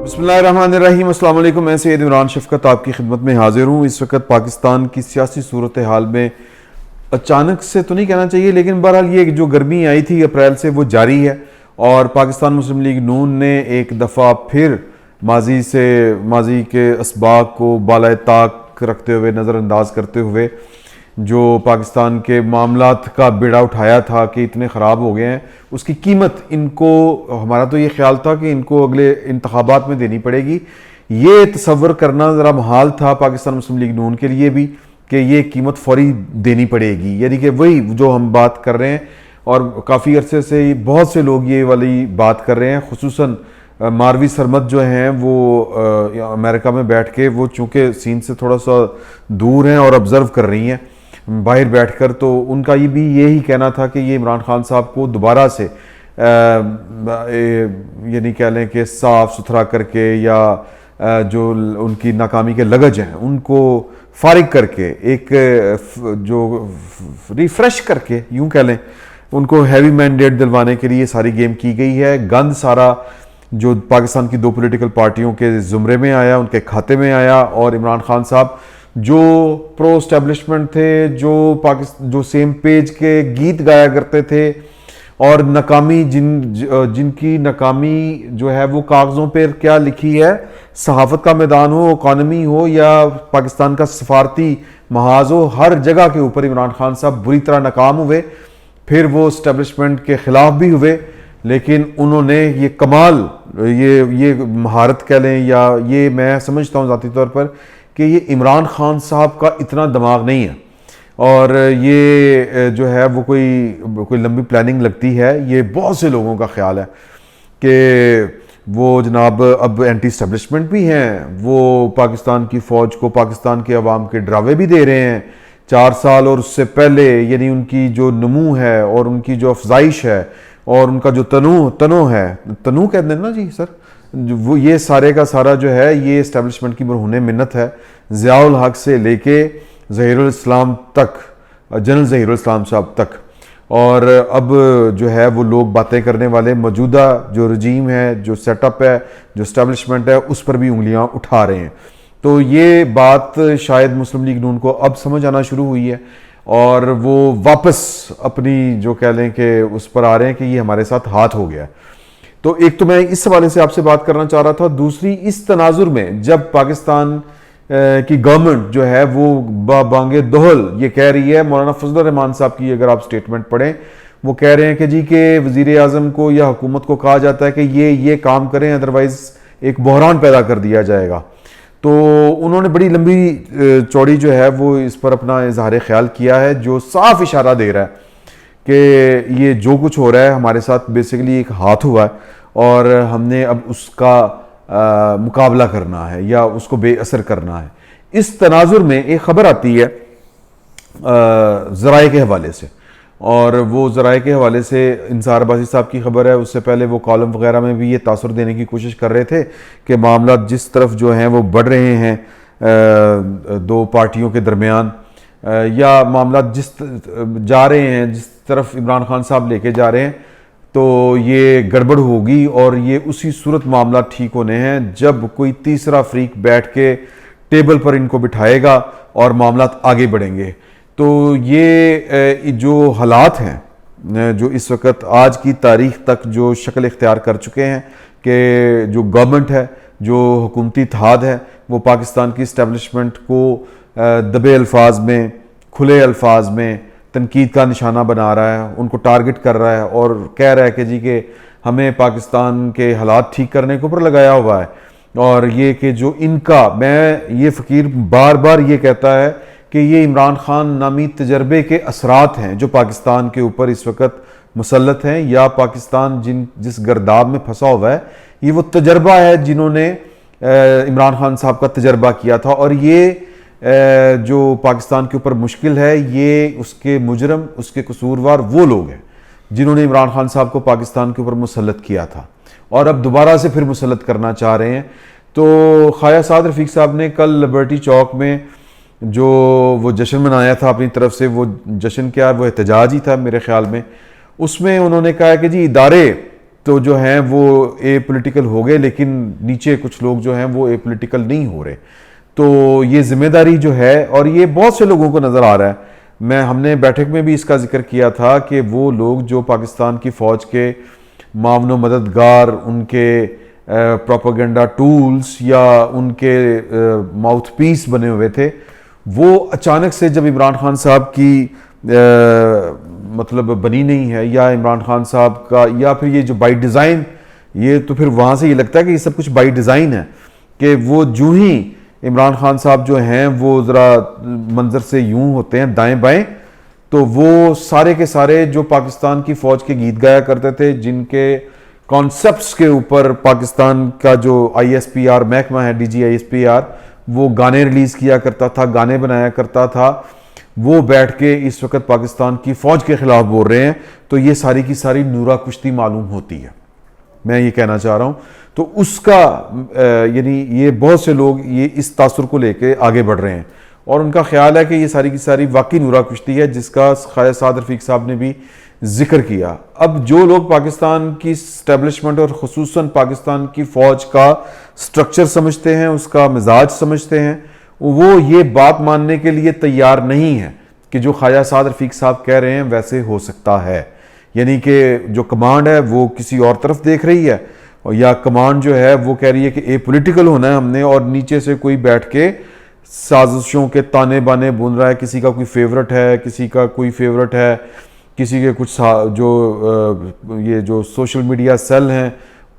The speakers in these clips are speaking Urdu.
بسم اللہ الرحمن الرحیم۔ السلام علیکم، میں سید عمران شفقت آپ کی خدمت میں حاضر ہوں۔ اس وقت پاکستان کی سیاسی صورتحال میں اچانک سے تو نہیں کہنا چاہیے، لیکن بہرحال یہ جو گرمی آئی تھی اپریل سے وہ جاری ہے، اور پاکستان مسلم لیگ نون نے ایک دفعہ پھر ماضی کے اسباق کو بالائے طاق رکھتے ہوئے، نظر انداز کرتے ہوئے جو پاکستان کے معاملات کا بیڑا اٹھایا تھا کہ اتنے خراب ہو گئے ہیں، اس کی قیمت ان کو، ہمارا تو یہ خیال تھا کہ ان کو اگلے انتخابات میں دینی پڑے گی۔ یہ تصور کرنا ذرا محال تھا پاکستان مسلم لیگ نون کے لیے بھی کہ یہ قیمت فوری دینی پڑے گی، یعنی کہ وہی جو ہم بات کر رہے ہیں، اور کافی عرصے سے بہت سے لوگ یہ والی بات کر رہے ہیں، خصوصاً ماروی سرمد جو ہیں وہ امریکہ میں بیٹھ کے، وہ چونکہ سین سے تھوڑا سا دور ہیں اور آبزرو کر رہی ہیں باہر بیٹھ کر، تو ان کا یہ بھی یہی کہنا تھا کہ یہ عمران خان صاحب کو دوبارہ سے یعنی کہہ لیں کہ صاف ستھرا کر کے، یا جو ان کی ناکامی کے لگج ہیں ان کو فارغ کر کے، ایک جو ریفریش کر کے یوں کہہ لیں، ان کو ہیوی مینڈیٹ دلوانے کے لیے ساری گیم کی گئی ہے۔ گند سارا جو پاکستان کی دو پولیٹیکل پارٹیوں کے زمرے میں آیا، ان کے کھاتے میں آیا، اور عمران خان صاحب جو پرو اسٹیبلشمنٹ تھے، جو سیم پیج کے گیت گایا کرتے تھے، اور ناکامی جن کی ناکامی جو ہے وہ کاغذوں پہ کیا لکھی ہے، صحافت کا میدان ہو، اکانومی ہو، یا پاکستان کا سفارتی محاذ ہو، ہر جگہ کے اوپر عمران خان صاحب بری طرح ناکام ہوئے۔ پھر وہ اسٹیبلشمنٹ کے خلاف بھی ہوئے، لیکن انہوں نے یہ کمال، یہ مہارت کہہ لیں، یا یہ میں سمجھتا ہوں ذاتی طور پر کہ یہ عمران خان صاحب کا اتنا دماغ نہیں ہے، اور یہ جو ہے وہ کوئی لمبی پلاننگ لگتی ہے۔ یہ بہت سے لوگوں کا خیال ہے کہ وہ جناب اب اینٹی اسٹیبلشمنٹ بھی ہیں، وہ پاکستان کی فوج کو پاکستان کے عوام کے ڈراوے بھی دے رہے ہیں 4 سال اور اس سے پہلے، یعنی ان کی جو نمو ہے اور ان کی جو افزائش ہے اور ان کا جو تنوع ہے، تنوع کہہ دیں نا جی سر، وہ یہ سارے کا سارا جو ہے یہ اسٹیبلشمنٹ کی مرہون منت ہے، ضیاء الحق سے لے کے ظہیر الاسلام تک، جنرل ظہیر الاسلام صاحب تک، اور اب جو ہے وہ لوگ باتیں کرنے والے موجودہ جو رجیم ہے، جو سیٹ اپ ہے، جو اسٹیبلشمنٹ ہے، اس پر بھی انگلیاں اٹھا رہے ہیں۔ تو یہ بات شاید مسلم لیگ نون کو اب سمجھ آنا شروع ہوئی ہے، اور وہ واپس اپنی جو کہہ لیں کہ اس پر آ رہے ہیں کہ یہ ہمارے ساتھ ہاتھ ہو گیا ہے۔ تو ایک تو میں اس حوالے سے آپ سے بات کرنا چاہ رہا تھا، دوسری اس تناظر میں جب پاکستان کی گورنمنٹ جو ہے وہ بانگ دہل یہ کہہ رہی ہے، مولانا فضل الرحمان صاحب کی اگر آپ سٹیٹمنٹ پڑھیں، وہ کہہ رہے ہیں کہ جی کہ وزیر اعظم کو یا حکومت کو کہا جاتا ہے کہ یہ کام کریں، ادروائز ایک بحران پیدا کر دیا جائے گا۔ تو انہوں نے بڑی لمبی چوڑی جو ہے وہ اس پر اپنا اظہار خیال کیا ہے، جو صاف اشارہ دے رہا ہے کہ یہ جو کچھ ہو رہا ہے ہمارے ساتھ بیسیکلی ایک ہاتھ ہوا ہے، اور ہم نے اب اس کا مقابلہ کرنا ہے یا اس کو بے اثر کرنا ہے۔ اس تناظر میں ایک خبر آتی ہے ذرائع کے حوالے سے، اور وہ ذرائع کے حوالے سے انصار عباسی صاحب کی خبر ہے۔ اس سے پہلے وہ کالم وغیرہ میں بھی یہ تاثر دینے کی کوشش کر رہے تھے کہ معاملات جس طرف جو ہیں وہ بڑھ رہے ہیں دو پارٹیوں کے درمیان، یا معاملات جس جا رہے ہیں، جس طرف عمران خان صاحب لے کے جا رہے ہیں، تو یہ گڑبڑ ہوگی، اور یہ اسی صورت معاملات ٹھیک ہونے ہیں جب کوئی تیسرا فریق بیٹھ کے ٹیبل پر ان کو بٹھائے گا اور معاملات آگے بڑھیں گے۔ تو یہ جو حالات ہیں جو اس وقت آج کی تاریخ تک جو شکل اختیار کر چکے ہیں، کہ جو گورنمنٹ ہے، جو حکومتی اتحاد ہے، وہ پاکستان کی اسٹیبلشمنٹ کو دبے الفاظ میں، کھلے الفاظ میں تنقید کا نشانہ بنا رہا ہے، ان کو ٹارگٹ کر رہا ہے، اور کہہ رہا ہے کہ جی کہ ہمیں پاکستان کے حالات ٹھیک کرنے کے اوپر لگایا ہوا ہے، اور یہ کہ جو ان کا، میں یہ فقیر بار بار یہ کہتا ہے کہ یہ عمران خان نامی تجربے کے اثرات ہیں جو پاکستان کے اوپر اس وقت مسلط ہیں، یا پاکستان جس گرداب میں پھنسا ہوا ہے، یہ وہ تجربہ ہے جنہوں نے عمران خان صاحب کا تجربہ کیا تھا، اور یہ جو پاکستان کے اوپر مشکل ہے، یہ اس کے مجرم، اس کے قصوروار وہ لوگ ہیں جنہوں نے عمران خان صاحب کو پاکستان کے اوپر مسلط کیا تھا، اور اب دوبارہ سے پھر مسلط کرنا چاہ رہے ہیں۔ تو خواجہ سعد رفیق صاحب نے کل لبرٹی چوک میں جو وہ جشن منایا تھا اپنی طرف سے، وہ جشن کیا، وہ احتجاج ہی تھا میرے خیال میں، اس میں انہوں نے کہا کہ جی ادارے تو جو ہیں وہ اے پولیٹیکل ہو گئے، لیکن نیچے کچھ لوگ جو ہیں وہ اے پولیٹیکل نہیں ہو رہے. تو یہ ذمہ داری جو ہے، اور یہ بہت سے لوگوں کو نظر آ رہا ہے. ہم نے بیٹھک میں بھی اس کا ذکر کیا تھا کہ وہ لوگ جو پاکستان کی فوج کے معاون و مددگار، ان کے پروپیگنڈا ٹولز یا ان کے ماؤتھ پیس بنے ہوئے تھے، وہ اچانک سے جب عمران خان صاحب کی مطلب بنی نہیں ہے، یا عمران خان صاحب کا، یا پھر یہ جو بائی ڈیزائن، یہ تو پھر وہاں سے یہ لگتا ہے کہ یہ سب کچھ بائی ڈیزائن ہے، کہ وہ جو ہی عمران خان صاحب جو ہیں وہ ذرا منظر سے یوں ہوتے ہیں دائیں بائیں، تو وہ سارے کے سارے جو پاکستان کی فوج کے گیت گایا کرتے تھے، جن کے کانسیپٹس کے اوپر پاکستان کا جو آئی ایس پی آر محکمہ ہے، D G I S P R, وہ گانے ریلیز کیا کرتا تھا، گانے بنایا کرتا تھا، وہ بیٹھ کے اس وقت پاکستان کی فوج کے خلاف بول رہے ہیں. تو یہ ساری کی ساری نورا کشتی معلوم ہوتی ہے، میں یہ کہنا چاہ رہا ہوں. تو اس کا یعنی یہ بہت سے لوگ یہ اس تاثر کو لے کے آگے بڑھ رہے ہیں، اور ان کا خیال ہے کہ یہ ساری کی ساری واقعی نورا کشتی ہے، جس کا خواجہ سعد رفیق صاحب نے بھی ذکر کیا. اب جو لوگ پاکستان کی اسٹیبلشمنٹ اور خصوصاً پاکستان کی فوج کا سٹرکچر سمجھتے ہیں، اس کا مزاج سمجھتے ہیں، وہ یہ بات ماننے کے لیے تیار نہیں ہے کہ جو خواجہ سعد رفیق صاحب کہہ رہے ہیں ویسے ہو سکتا ہے. یعنی کہ جو کمانڈ ہے وہ کسی اور طرف دیکھ رہی ہے، یا کمانڈ جو ہے وہ کہہ رہی ہے کہ اے پولیٹیکل ہونا ہے ہم نے، اور نیچے سے کوئی بیٹھ کے سازشوں کے تانے بانے بن رہا ہے. کسی کا کوئی فیورٹ ہے، کسی کا کوئی فیورٹ ہے، کسی کے کچھ جو یہ جو سوشل میڈیا سیل ہیں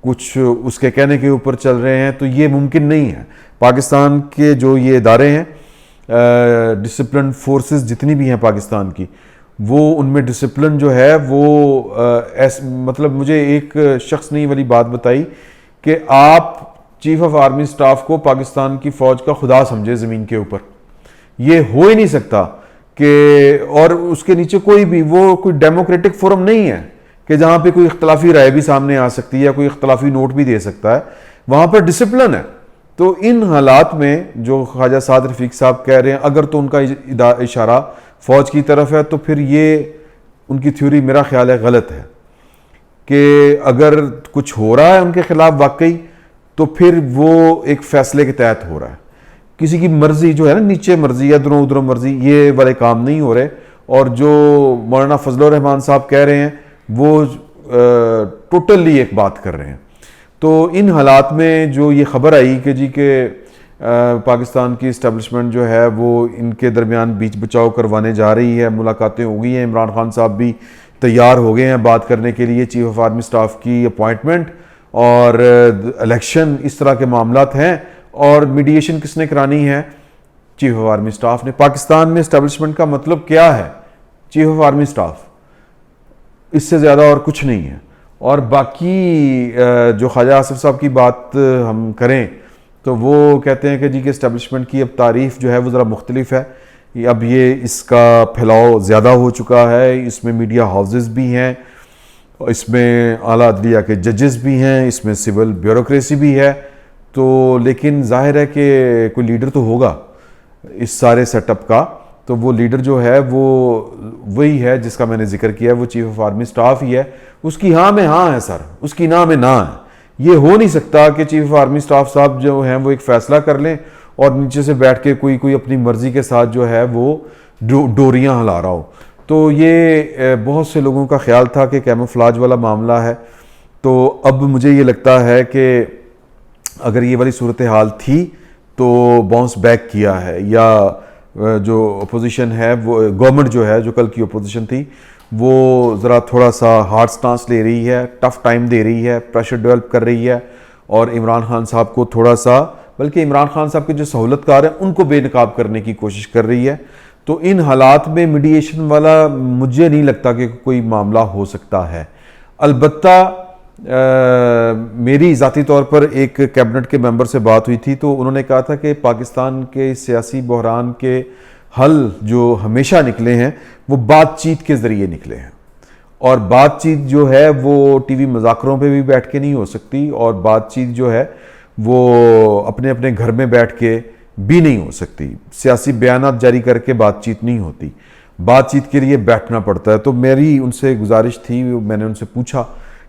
کچھ اس کے کہنے کے اوپر چل رہے ہیں. تو یہ ممکن نہیں ہے. پاکستان کے جو یہ ادارے ہیں، ڈسپلن فورسز جتنی بھی ہیں پاکستان کی، وہ ان میں ڈسپلن جو ہے وہ مطلب مجھے ایک شخص نے یہ والی بات بتائی کہ آپ چیف آف آرمی سٹاف کو پاکستان کی فوج کا خدا سمجھے زمین کے اوپر. یہ ہو ہی نہیں سکتا کہ، اور اس کے نیچے کوئی بھی وہ کوئی ڈیموکریٹک فورم نہیں ہے کہ جہاں پہ کوئی اختلافی رائے بھی سامنے آ سکتی ہے یا کوئی اختلافی نوٹ بھی دے سکتا ہے. وہاں پر ڈسپلن ہے. تو ان حالات میں جو خواجہ سعد رفیق صاحب کہہ رہے ہیں، اگر تو ان کا اشارہ فوج کی طرف ہے، تو پھر یہ ان کی تھیوری میرا خیال ہے غلط ہے. کہ اگر کچھ ہو رہا ہے ان کے خلاف واقعی، تو پھر وہ ایک فیصلے کے تحت ہو رہا ہے. کسی کی مرضی جو ہے نا، نیچے مرضی یا ادھروں ادھروں مرضی، یہ والے کام نہیں ہو رہے. اور جو مولانا فضل الرحمان صاحب کہہ رہے ہیں وہ ٹوٹلی ایک بات کر رہے ہیں. تو ان حالات میں جو یہ خبر آئی کہ جی کہ پاکستان کی اسٹیبلشمنٹ جو ہے وہ ان کے درمیان بیچ بچاؤ کروانے جا رہی ہے، ملاقاتیں ہو گئی ہیں، عمران خان صاحب بھی تیار ہو گئے ہیں بات کرنے کے لیے، چیف آف آرمی سٹاف کی اپوائنٹمنٹ اور الیکشن، اس طرح کے معاملات ہیں. اور میڈیشن کس نے کرانی ہے؟ چیف آف آرمی سٹاف نے. پاکستان میں اسٹیبلشمنٹ کا مطلب کیا ہے؟ چیف آف آرمی سٹاف، اس سے زیادہ اور کچھ نہیں ہے. اور باقی جو خواجہ آصف صاحب کی بات ہم کریں تو وہ کہتے ہیں کہ جی کہ اسٹیبلشمنٹ کی اب تعریف جو ہے وہ ذرا مختلف ہے. اب یہ اس کا پھیلاؤ زیادہ ہو چکا ہے، اس میں میڈیا ہاؤسز بھی ہیں، اس میں اعلیٰ عدلیہ کے ججز بھی ہیں، اس میں سول بیوروکریسی بھی ہے. تو لیکن ظاہر ہے کہ کوئی لیڈر تو ہوگا اس سارے سیٹ اپ کا. تو وہ لیڈر جو ہے وہ وہی ہے جس کا میں نے ذکر کیا ہے، وہ چیف آف آرمی سٹاف ہی ہے. اس کی ہاں میں ہاں ہے سر، اس کی نہ میں نہ ہے. یہ ہو نہیں سکتا کہ چیف آف آرمی سٹاف صاحب جو ہیں وہ ایک فیصلہ کر لیں اور نیچے سے بیٹھ کے کوئی اپنی مرضی کے ساتھ جو ہے وہ ڈوریاں ہلا رہا ہو. تو یہ بہت سے لوگوں کا خیال تھا کہ کیموفلاج والا معاملہ ہے. تو اب مجھے یہ لگتا ہے کہ اگر یہ والی صورتحال تھی تو باؤنس بیک کیا ہے، یا جو اپوزیشن ہے وہ گورنمنٹ جو ہے، جو کل کی اپوزیشن تھی، وہ ذرا تھوڑا سا ہارڈ سٹانس لے رہی ہے، ٹف ٹائم دے رہی ہے، پریشر ڈیولپ کر رہی ہے، اور عمران خان صاحب کو تھوڑا سا، بلکہ عمران خان صاحب کے جو سہولت کار ہیں ان کو بے نقاب کرنے کی کوشش کر رہی ہے. تو ان حالات میں میڈیشن والا مجھے نہیں لگتا کہ کوئی معاملہ ہو سکتا ہے. البتہ میری ذاتی طور پر ایک کیبنٹ کے ممبر سے بات ہوئی تھی تو انہوں نے کہا تھا کہ پاکستان کے سیاسی بحران کے حل جو ہمیشہ نکلے ہیں وہ بات چیت کے ذریعے نکلے ہیں. اور بات چیت جو ہے وہ ٹی وی مذاکروں پہ بھی بیٹھ کے نہیں ہو سکتی، اور بات چیت جو ہے وہ اپنے اپنے گھر میں بیٹھ کے بھی نہیں ہو سکتی. سیاسی بیانات جاری کر کے بات چیت نہیں ہوتی، بات چیت کے لیے بیٹھنا پڑتا ہے. تو میری ان سے گزارش تھی، میں نے ان سے پوچھا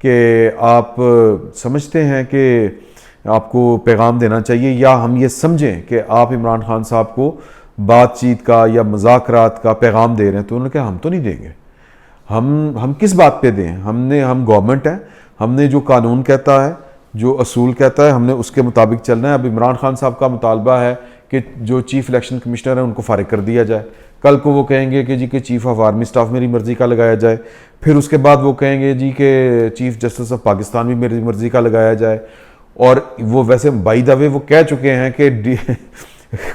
کہ آپ سمجھتے ہیں کہ آپ کو پیغام دینا چاہیے، یا ہم یہ سمجھیں کہ آپ عمران خان صاحب کو بات چیت کا یا مذاکرات کا پیغام دے رہے ہیں؟ تو انہوں نے کہا ہم تو نہیں دیں گے، ہم کس بات پہ دیں؟ ہم گورنمنٹ ہیں، ہم نے جو قانون کہتا ہے، جو اصول کہتا ہے، ہم نے اس کے مطابق چلنا ہے۔ اب عمران خان صاحب کا مطالبہ ہے کہ جو چیف الیکشن کمشنر ہیں ان کو فارغ کر دیا جائے، کل کو وہ کہیں گے کہ جی کہ چیف آف آرمی سٹاف میری مرضی کا لگایا جائے، پھر اس کے بعد وہ کہیں گے جی کہ چیف جسٹس آف پاکستان بھی میری مرضی کا لگایا جائے، اور وہ ویسے بائی دا وے وہ کہہ چکے ہیں کہ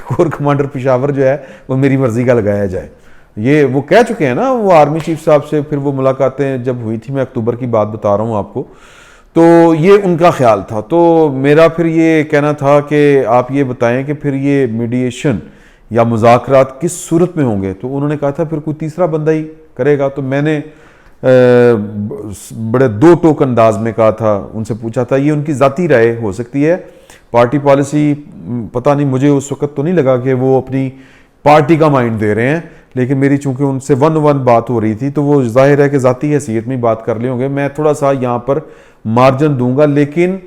کور کمانڈر پشاور جو ہے وہ میری مرضی کا لگایا جائے، یہ وہ کہہ چکے ہیں نا وہ آرمی چیف صاحب سے۔ پھر وہ ملاقاتیں جب ہوئی تھی، میں اکتوبر کی بات بتا رہا ہوں آپ کو، تو یہ ان کا خیال تھا۔ تو میرا پھر یہ کہنا تھا کہ آپ یہ بتائیں کہ پھر یہ میڈیشن یا مذاکرات کس صورت میں ہوں گے؟ تو انہوں نے کہا تھا پھر کوئی تیسرا بندہ ہی کرے گا۔ تو میں نے بڑے دو ٹوک انداز میں کہا تھا، ان سے پوچھا تھا یہ ان کی ذاتی رائے ہو سکتی ہے، پارٹی پالیسی پتہ نہیں، مجھے اس وقت تو نہیں لگا کہ وہ اپنی پارٹی کا مائنڈ دے رہے ہیں، لیکن میری چونکہ ان سے ون بات ہو رہی تھی تو وہ ظاہر ہے کہ ذاتی حیثیت میں بات کر لے ہوں گے۔ میں تھوڑا سا یہاں پر مارجن دوں گا، لیکن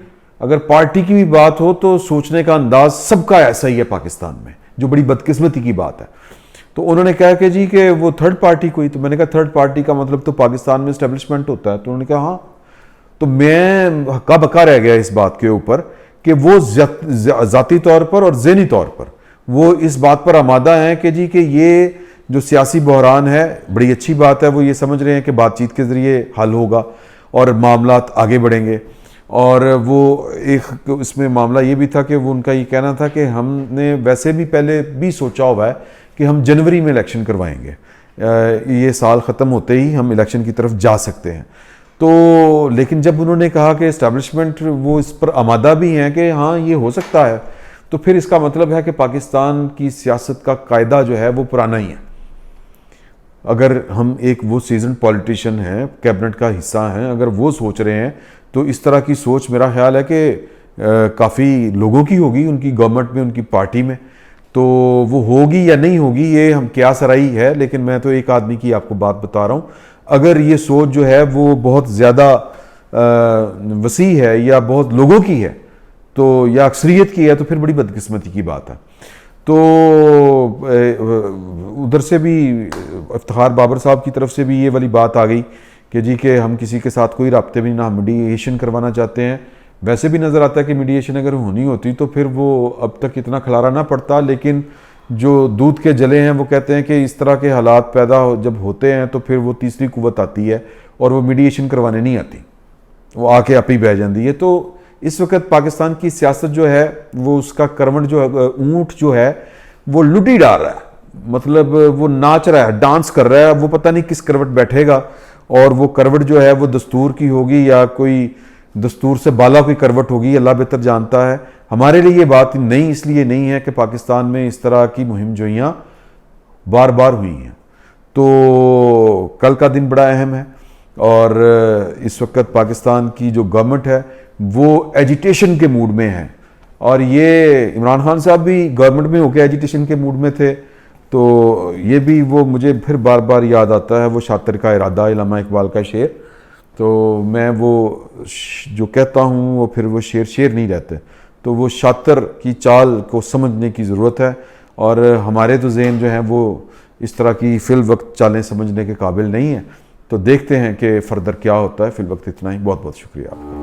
اگر پارٹی کی بھی بات ہو تو سوچنے کا انداز سب کا ایسا ہی ہے پاکستان میں، جو بڑی بدقسمتی کی بات ہے۔ تو انہوں نے کہا کہ جی کہ وہ تھرڈ پارٹی کوئی، تو میں نے کہا تھرڈ پارٹی کا مطلب تو پاکستان میں اسٹیبلشمنٹ ہوتا ہے۔ تو انہوں نے کہا ہاں۔ تو میں ہکا بکا رہ گیا اس بات کے اوپر کہ وہ ذاتی طور پر اور ذہنی طور پر وہ اس بات پر آمادہ ہیں کہ جی کہ یہ جو سیاسی بحران ہے، بڑی اچھی بات ہے، وہ یہ سمجھ رہے ہیں کہ بات چیت کے ذریعے حل ہوگا اور معاملات آگے بڑھیں گے۔ اور وہ ایک اس میں معاملہ یہ بھی تھا کہ وہ ان کا یہ کہنا تھا کہ ہم نے ویسے بھی پہلے بھی سوچا ہوا ہے کہ ہم جنوری میں الیکشن کروائیں گے، یہ سال ختم ہوتے ہی ہم الیکشن کی طرف جا سکتے ہیں۔ تو لیکن جب انہوں نے کہا کہ اسٹیبلشمنٹ وہ اس پر آمادہ بھی ہیں کہ ہاں یہ ہو سکتا ہے، تو پھر اس کا مطلب ہے کہ پاکستان کی سیاست کا قاعدہ جو ہے وہ پرانا ہی ہے۔ اگر ہم ایک وہ سیزن پولیٹیشین ہیں، کیبنٹ کا حصہ ہیں، اگر وہ سوچ رہے ہیں تو اس طرح کی سوچ میرا خیال ہے کہ کافی لوگوں کی ہوگی، ان کی گورنمنٹ میں، ان کی پارٹی میں۔ تو وہ ہوگی یا نہیں ہوگی یہ ہم قیاس آرائی ہے، لیکن میں تو ایک آدمی کی آپ کو بات بتا رہا ہوں۔ اگر یہ سوچ جو ہے وہ بہت زیادہ وسیع ہے یا بہت لوگوں کی ہے تو یا اکثریت کی ہے تو پھر بڑی بدقسمتی کی بات ہے۔ تو ادھر سے بھی افتخار بابر صاحب کی طرف سے بھی یہ والی بات آ گئی کہ جی کہ ہم کسی کے ساتھ کوئی رابطے بھی نہ میڈیشن کروانا چاہتے ہیں۔ ویسے بھی نظر آتا ہے کہ میڈیشن اگر ہونی ہوتی تو پھر وہ اب تک اتنا کھلارا نہ پڑتا، لیکن جو دودھ کے جلے ہیں وہ کہتے ہیں کہ اس طرح کے حالات پیدا جب ہوتے ہیں تو پھر وہ تیسری قوت آتی ہے اور وہ میڈیشن کروانے نہیں آتی، وہ آ کے آپ ہی بہ جاتی ہے۔ تو اس وقت پاکستان کی سیاست جو ہے وہ اس کا کروٹ جو ہے، اونٹ جو ہے وہ لٹی ڈال رہا ہے، مطلب وہ ناچ رہا ہے، ڈانس کر رہا ہے، وہ پتہ نہیں کس کروٹ بیٹھے گا، اور وہ کروٹ جو ہے وہ دستور کی ہوگی یا کوئی دستور سے بالا کوئی کروٹ ہوگی، اللہ بہتر جانتا ہے۔ ہمارے لیے یہ بات نہیں اس لیے نہیں ہے کہ پاکستان میں اس طرح کی مہم جوئیاں بار بار ہوئی ہیں۔ تو کل کا دن بڑا اہم ہے، اور اس وقت پاکستان کی جو گورنمنٹ ہے وہ ایجیٹیشن کے موڈ میں ہے، اور یہ عمران خان صاحب بھی گورنمنٹ میں ہو کے ایجیٹیشن کے موڈ میں تھے۔ تو یہ بھی وہ مجھے پھر بار بار یاد آتا ہے وہ شاطر کا ارادہ، علامہ اقبال کا شعر۔ تو میں وہ جو کہتا ہوں وہ پھر وہ شعر نہیں رہتے، تو وہ شاطر کی چال کو سمجھنے کی ضرورت ہے، اور ہمارے تو ذہن جو ہیں وہ اس طرح کی فی الوقت چالیں سمجھنے کے قابل نہیں ہیں۔ تو دیکھتے ہیں کہ فردر کیا ہوتا ہے، فی الوقت اتنا ہی۔ بہت بہت شکریہ آپ کا۔